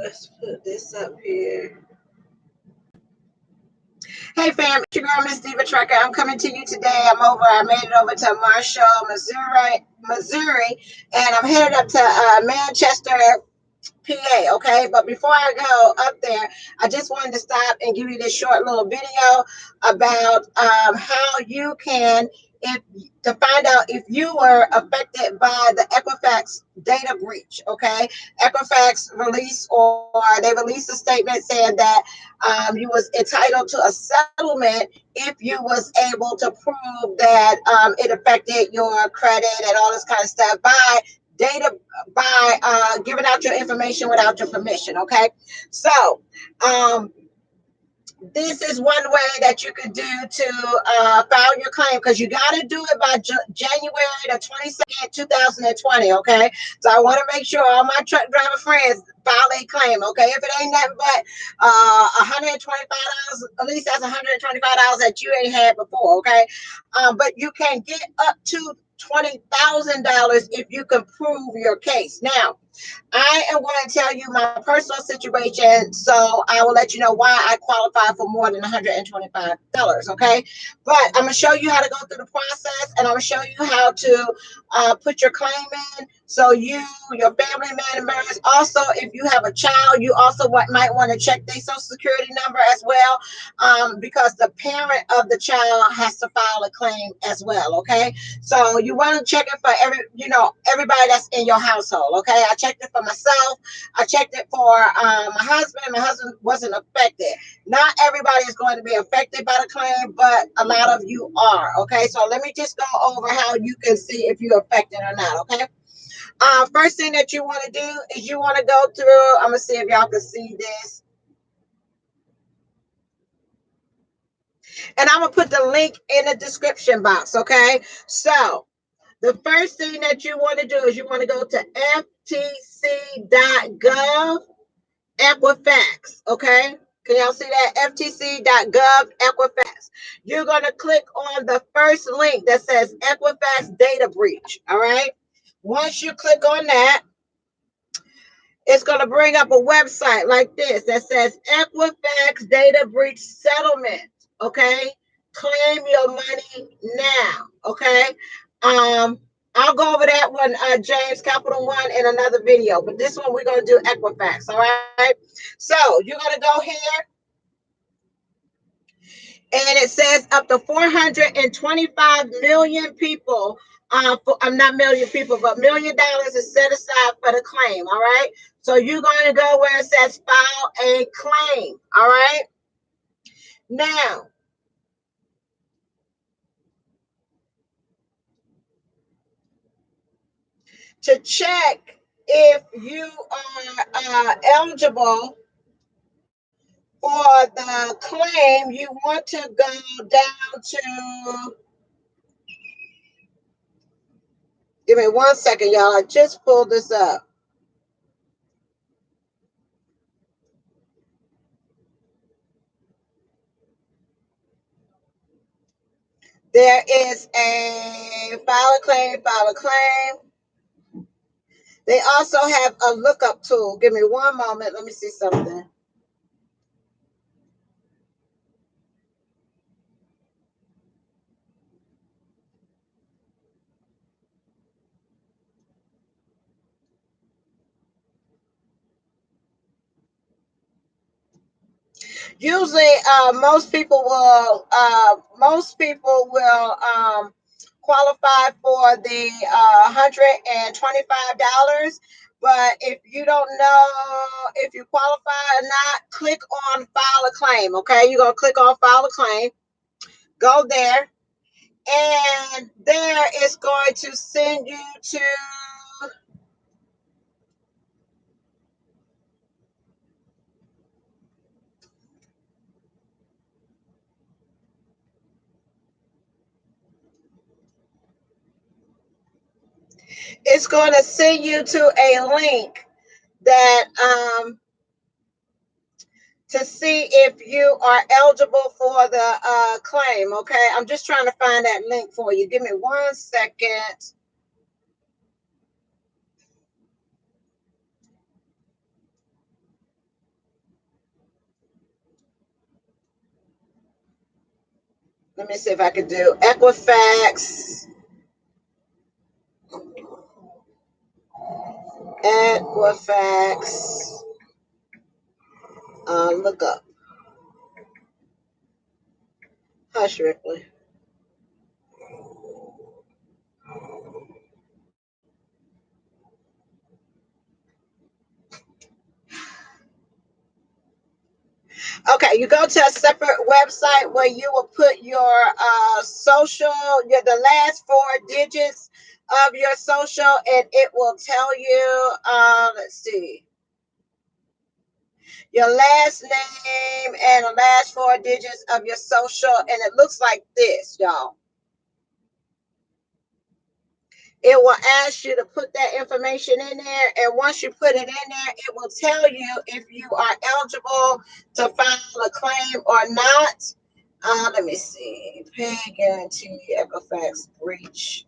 Let's put this up here. Hey fam, it's your girl Miss Diva Trucker. I'm coming to you today. I made it over to Marshall, Missouri, and I'm headed up to Manchester, PA. Okay, but before I go up there, I just wanted to stop and give you this short little video about how you can, if to find out if you were affected by the Equifax data breach. Okay, Equifax they released a statement saying that you was entitled to a settlement if you was able to prove that it affected your credit and all this kind of stuff by giving out your information without your permission. Okay, so um, this is one way that you could do to file your claim, because you got to do it by January the 22nd, 2020. Okay, so I want to make sure all my truck driver friends file a claim. Okay, if it ain't nothing but $125, at least that's $125 that you ain't had before. Okay, but you can get up to $20,000 if you can prove your case. Now, I am going to tell you my personal situation, so I will let you know why I qualify for more than $125. Okay, but I'm going to show you how to go through the process, and I'm going to show you how to put your claim in. So your family members, also if you have a child, you also might want to check their social security number as well, because the parent of the child has to file a claim as well. Okay, so you want to check it for everybody that's in your household. Okay, I checked it for myself. I checked it for my husband. My husband wasn't affected. Not everybody is going to be affected by the claim, but a lot of you are. Okay, so let me just go over how you can see if you're affected or not. Okay, first thing that you want to do is you want to go through. I'm gonna see if y'all can see this, and I'm gonna put the link in the description box. Okay, so the first thing that you want to do is you want to go to ftc.gov Equifax. Okay, can y'all see that? ftc.gov Equifax. You're going to click on the first link that says Equifax data breach. All right, once you click on that, it's going to bring up a website like this that says Equifax data breach settlement. Okay, claim your money now. Okay, I'll go over that one, James Capital One, in another video, but this one we're going to do Equifax. All right, so you're going to go here, and it says up to 425 million people. I'm not million people, but $1 million is set aside for the claim. All right, so you're going to go where it says file a claim. All right, now to check if you are eligible for the claim, you want to go down to, give me 1 second, y'all. I just pulled this up. There is a file a claim, file a claim. They also have a lookup tool. Give me 1 moment. Let me see something. Usually, most people will qualify for the $125. But if you don't know if you qualify or not, click on file a claim. Okay, you're gonna click on file a claim. Go there, and there it's going to send you to. It's going to send you to a link that to see if you are eligible for the claim. Okay, I'm just trying to find that link for you. Give me 1 second. Let me see if I can do Equifax. Equifax. Look up. Hush, Ripley. Okay, you go to a separate website where you will put your social, the last four digits of your social, and it will tell you, let's see, your last name and the last four digits of your social, and it looks like this, y'all. It will ask you to put that information in there, and once you put it in there, it will tell you if you are eligible to file a claim or not. Let me see. Pay guarantee Equifax breach.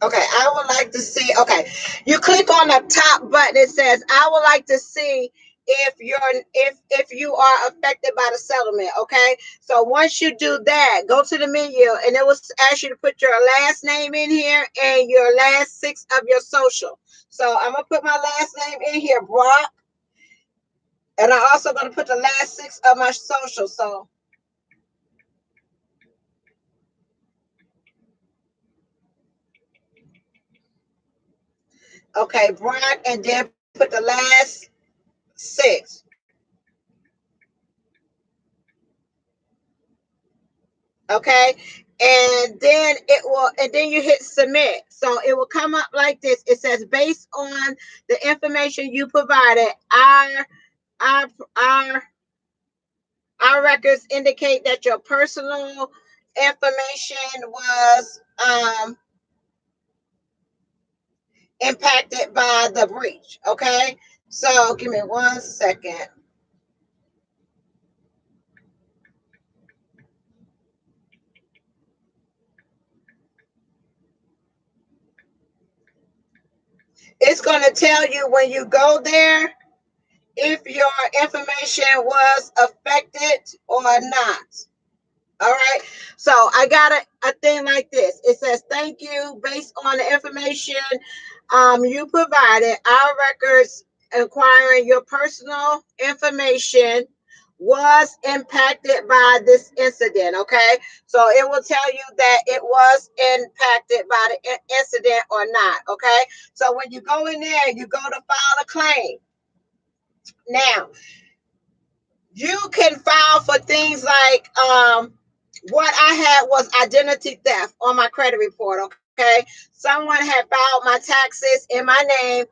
Okay, I would like to see. Okay, you click on the top button. It says, "I would like to see if you are affected by the settlement." Okay, so once you do that, go to the menu, and it will ask you to put your last name in here and your last six of your social. So I'm gonna put my last name in here, Brock, and I'm also gonna put the last six of my social. So okay, Brock, and then put the last six. Okay, and then you hit submit, so it will come up like this. It says, based on the information you provided, our our our records indicate that your personal information was impacted by the breach. Okay, so give me 1 second. It's going to tell you when you go there if your information was affected or not. All right. So I got a thing like this. It says, thank you. Based on the information you provided, our records acquiring your personal information was impacted by this incident. Okay. So it will tell you that it was impacted by the incident or not. Okay. So when you go in there, you go to file a claim. Now, you can file for things like what I had was identity theft on my credit report. Okay, someone had filed my taxes in my name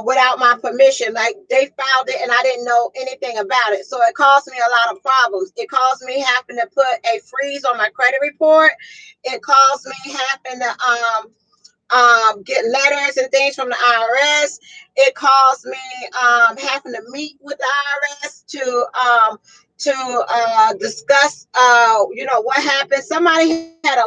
without my permission. Like they filed it and I didn't know anything about it, so it caused me a lot of problems. It caused me having to put a freeze on my credit report. It caused me having to get letters and things from the IRS. It caused me having to meet with the IRS to discuss, what happened. Somebody had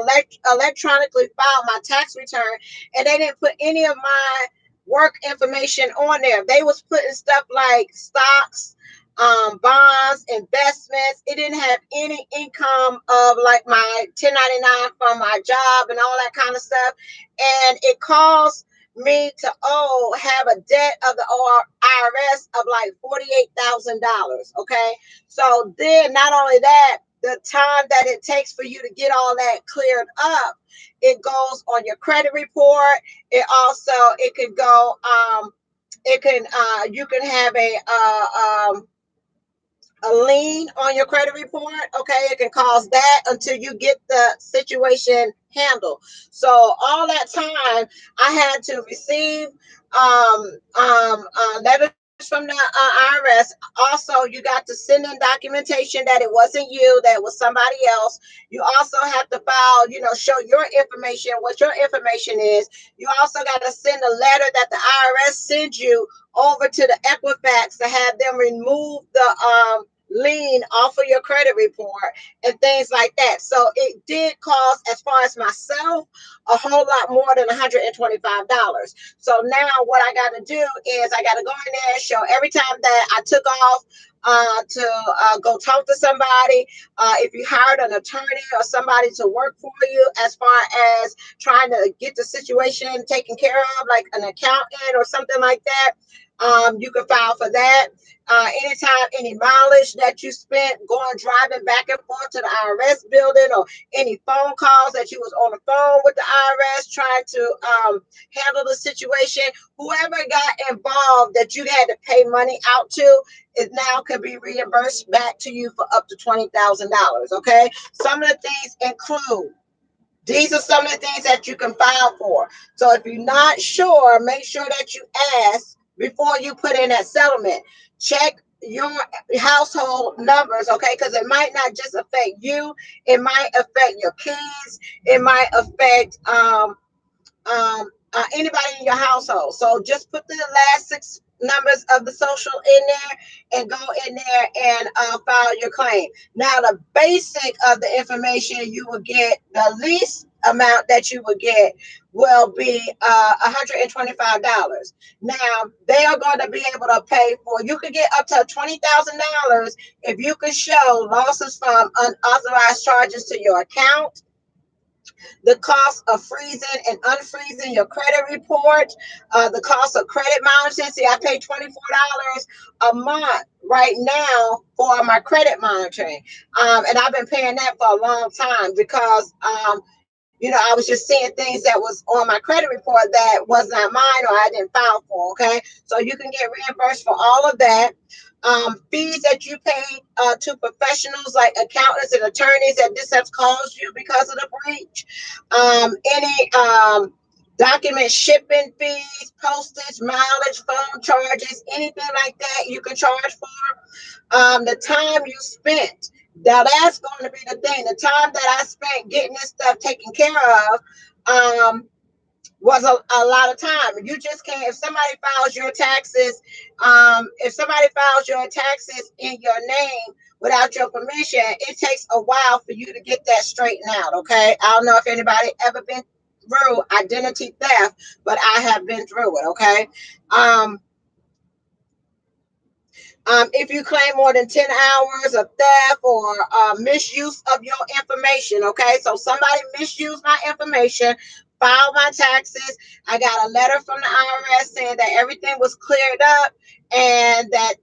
electronically filed my tax return, and they didn't put any of my work information on there. They was putting stuff like stocks, bonds, investments. It didn't have any income of like my 1099 from my job and all that kind of stuff, and it caused me to have a debt of the IRS of like $48,000. Okay, so then not only that, the time that it takes for you to get all that cleared up, it goes on your credit report. It also it can go it can you can have a lien on your credit report. Okay, it can cause that until you get the situation handled. So all that time I had to receive letters from the IRS. Also, you got to send in documentation that it wasn't you, that it was somebody else. You also have to file, show your information, what your information is. You also got to send a letter that the IRS sends you over to the Equifax to have them remove the lien off of your credit report and things like that. So it did cost, as far as myself, a whole lot more than $125. So now what I got to do is I got to go in there and show every time that I took off to go talk to somebody. If you hired an attorney or somebody to work for you, as far as trying to get the situation taken care of, like an accountant or something like that, you can file for that. Anytime, any mileage that you spent going driving back and forth to the IRS building, or any phone calls that you was on the phone with the IRS trying to handle the situation, whoever got involved that you had to pay money out to, it now can be reimbursed back to you for up to $20,000. Okay, some of the things include. These are some of the things that you can file for. So if you're not sure, make sure that you ask before you put in that settlement. Check your household numbers, okay? Because it might not just affect you, it might affect your kids, it might affect anybody in your household. So just put the last six numbers of the social in there and go in there and file your claim. Now, the basic of the information you will get, the least amount that you will get will be $125. Now, they are going to be able to pay for, you could get up to $20,000 if you can show losses from unauthorized charges to your account, the cost of freezing and unfreezing your credit report, the cost of credit monitoring. See, I pay $24 a month right now for my credit monitoring. And I've been paying that for a long time because, I was just seeing things that was on my credit report that was not mine or I didn't file for. Okay. So you can get reimbursed for all of that. Fees that you pay to professionals like accountants and attorneys that this has caused you because of the breach. Any document shipping fees, postage, mileage, phone charges, anything like that you can charge for. The time you spent. Now that's going to be the thing. The time that I spent getting this stuff taken care of, was a lot of time. You just can't, if somebody files your taxes, in your name without your permission, it takes a while for you to get that straightened out. Okay. I don't know if anybody ever been through identity theft, but I have been through it. Okay. Um, if you claim more than 10 hours of theft or misuse of your information, okay? So somebody misused my information, filed my taxes. I got a letter from the IRS saying that everything was cleared up and that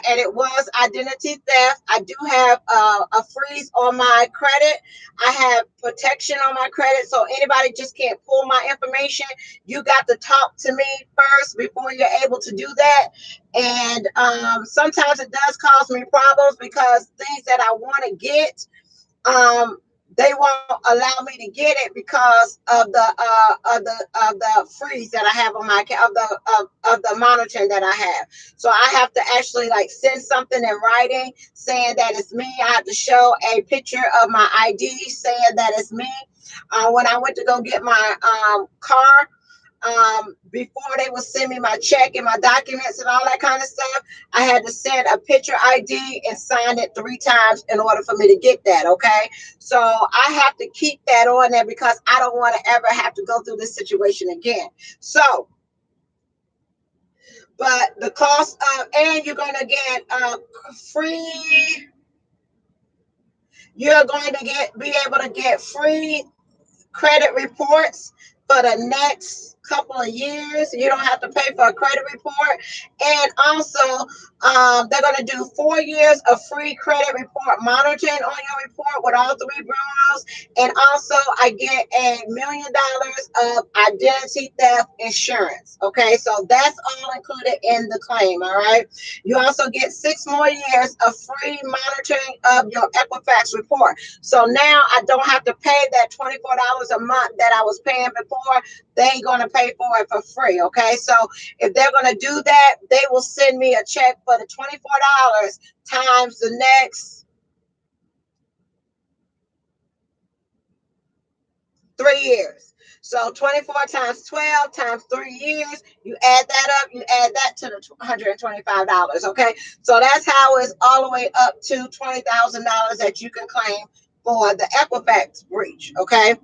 and it was identity theft. I do have a freeze on my credit. I have protection on my credit, so anybody just can't pull my information. You got to talk to me first before you're able to do that. And sometimes it does cause me problems because things that I want to get, um, they won't allow me to get it because of the freeze that I have on my account, of the monitoring that I have. So I have to actually like send something in writing saying that it's me. I have to show a picture of my ID saying that it's me. When I went to go get my car, before they would send me my check and my documents and all that kind of stuff, I had to send a picture ID and sign it 3 times in order for me to get that. Okay. So I have to keep that on there because I don't want to ever have to go through this situation again. So, but the cost of, and you're going to get free, you're going to be able to get free credit reports for the next couple of years. You don't have to pay for a credit report. And also, they're going to do 4 years of free credit report monitoring on your report with all 3 bureaus. And also, I get $1 million of identity theft insurance. Okay, so that's all included in the claim. All right. You also get 6 more years of free monitoring of your Equifax report. So now I don't have to pay that $24 a month that I was paying before. They're going to pay for it for free. Okay, so if they're going to do that, they will send me a check for the $24 times the next 3 years. So 24 times 12 times 3 years, you add that up, you add that to the $125. Okay, so that's how it's all the way up to $20,000 that you can claim for the Equifax breach. Okay,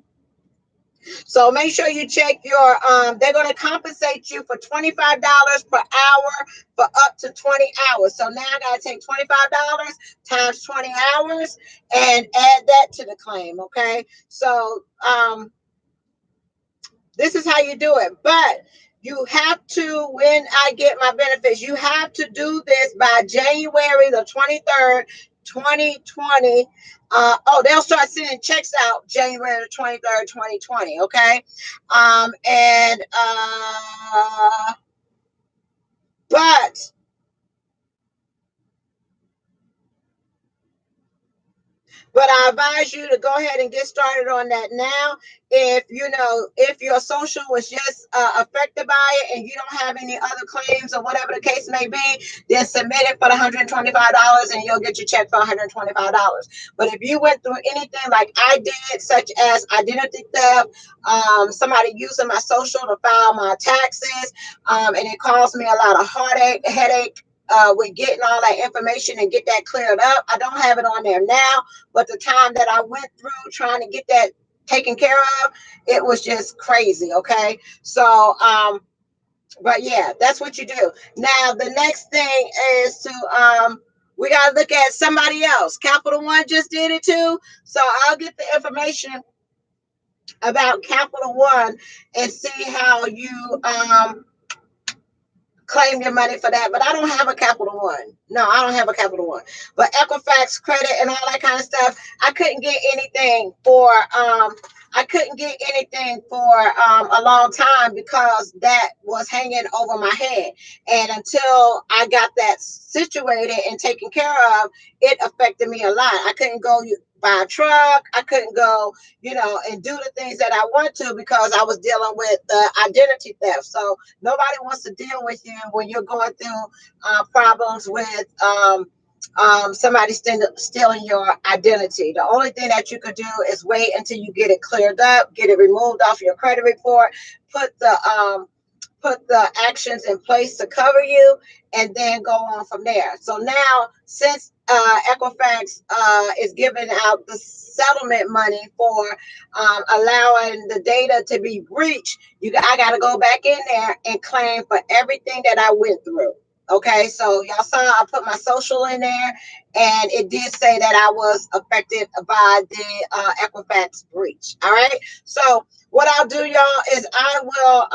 so make sure you check your they're going to compensate you for $25 per hour for up to 20 hours. So now I got to take $25 times 20 hours and add that to the claim. Okay, so this is how you do it. But you have to, when I get my benefits, you have to do this by January the 23rd, 2020. They'll start sending checks out January the 23rd, 2020. Okay. And but But I advise you to go ahead and get started on that now. If your social was just affected by it and you don't have any other claims or whatever the case may be, then submit it for the $125 and you'll get your check for $125. But if you went through anything like I did, such as identity theft, somebody using my social to file my taxes, and it caused me a lot of headache with getting all that information and get that cleared up. I don't have it on there now, but the time that I went through trying to get that taken care of, it was just crazy. Okay. So, but yeah, that's what you do. Now, the next thing is we got to look at somebody else. Capital One just did it too. So I'll get the information about Capital One and see how you, claim your money for that. But I don't have a Capital One. No, I don't have a Capital One. But Equifax credit and all that kind of stuff, I couldn't get anything for a long time because that was hanging over my head. And until I got that situated and taken care of, it affected me a lot. I couldn't go buy a truck. I couldn't go, and do the things that I want to because I was dealing with identity theft. So nobody wants to deal with you when you're going through problems with somebody stealing your identity. The only thing that you could do is wait until you get it cleared up, get it removed off your credit report, put the actions in place to cover you, and then go on from there. So now, since Equifax is giving out the settlement money for allowing the data to be breached, I got to go back in there and claim for everything that I went through. Okay, so y'all saw I put my social in there, and it did say that I was affected by the Equifax breach. All right, so what I'll do, y'all, is I will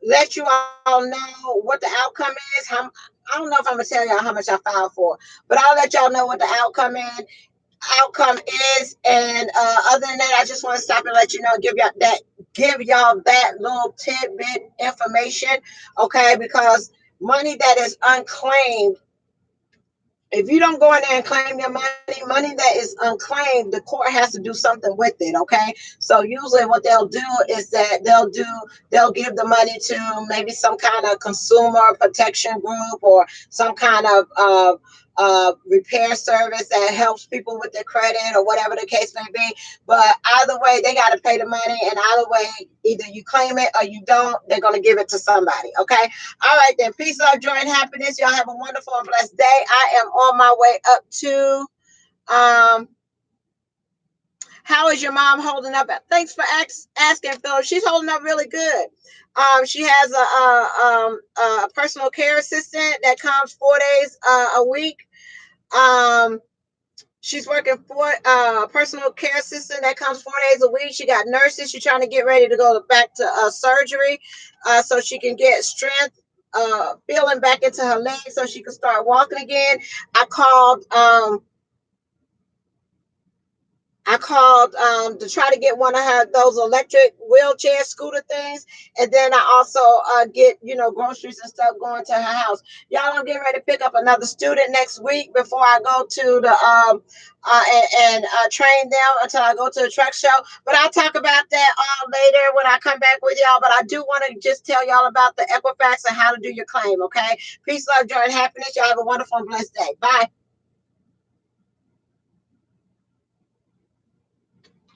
let you all know what the outcome is. I don't know if I'm gonna tell y'all how much I filed for, but I'll let y'all know what the outcome is. And other than that, I just want to stop and let you know, give y'all that little tidbit information, okay? Because money that is unclaimed, if you don't go in there and claim your money that is unclaimed, the court has to do something with it. Okay. So usually what they'll do is that they'll give the money to maybe some kind of consumer protection group or some kind of repair service that helps people with their credit or whatever the case may be. But either way, they got to pay the money. And either way, either you claim it or you don't, they're going to give it to somebody. Okay. All right, then. Peace, love, joy, and happiness. Y'all have a wonderful and blessed day. I am on my way up to how is your mom holding up? Thanks for asking, Phil. She's holding up really good. She has a personal care assistant that comes 4 days a week. She's working for a personal care assistant that comes 4 days a week. She got nurses. She's trying to get ready to go back to surgery so she can get strength, feeling back into her legs so she can start walking again. I I called to try to get one of her those electric wheelchair scooter things, and then I also get groceries and stuff going to her house. Y'all, I'm getting ready to pick up another student next week before I go to the train them until I go to the truck show. But I'll talk about that all later when I come back with y'all. But I do want to just tell y'all about the Equifax and how to do your claim. Okay, peace, love, joy, and happiness. Y'all have a wonderful and blessed day. Bye.